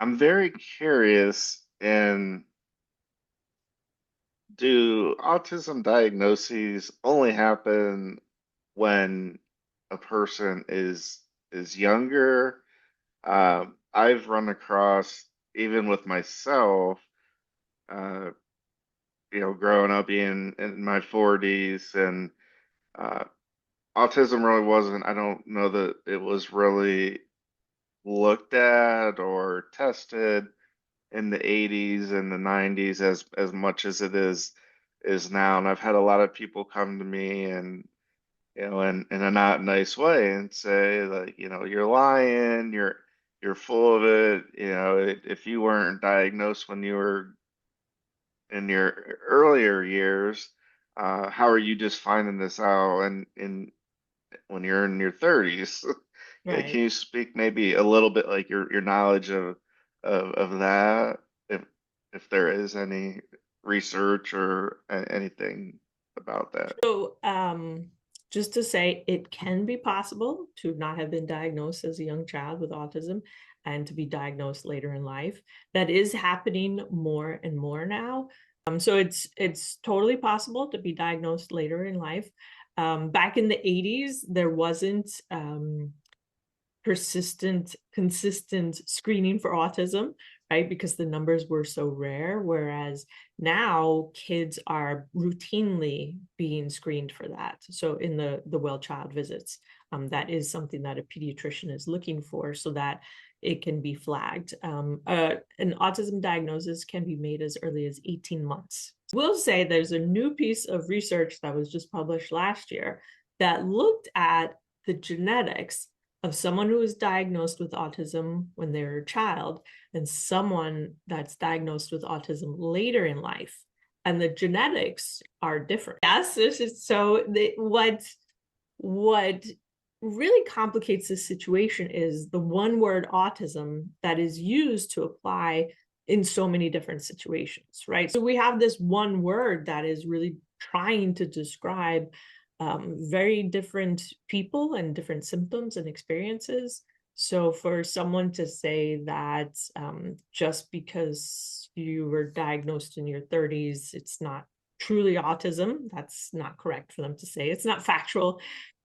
I'm very curious, and do autism diagnoses only happen when a person is younger? I've run across, even with myself, uh, growing up being in my 40s, and uh, autism really wasn't, I don't know that it was really looked at or tested in the 80s and the 90s as much as it is now. And I've had a lot of people come to me and in a not nice way and say like, you're lying, you're full of it. If you weren't diagnosed when you were in your earlier years, how are you just finding this out and when you're in your 30s? Yeah, can Right. you speak maybe a little bit like your knowledge of that, if if there is any research or anything about that? So, just to say, it can be possible to not have been diagnosed as a young child with autism and to be diagnosed later in life. That is happening more and more now. So it's totally possible to be diagnosed later in life. Back in the 80s, there wasn't consistent screening for autism, right? Because the numbers were so rare. Whereas now kids are routinely being screened for that. So in the well child visits, that is something that a pediatrician is looking for so that it can be flagged. An autism diagnosis can be made as early as 18 months. We'll say there's a new piece of research that was just published last year that looked at the genetics of someone who was diagnosed with autism when they were a child and someone that's diagnosed with autism later in life. And the genetics are different. Yes, this is so what really complicates this situation is the one word autism that is used to apply in so many different situations, right? So we have this one word that is really trying to describe very different people and different symptoms and experiences. So for someone to say that just because you were diagnosed in your 30s, it's not truly autism, that's not correct for them to say. It's not factual.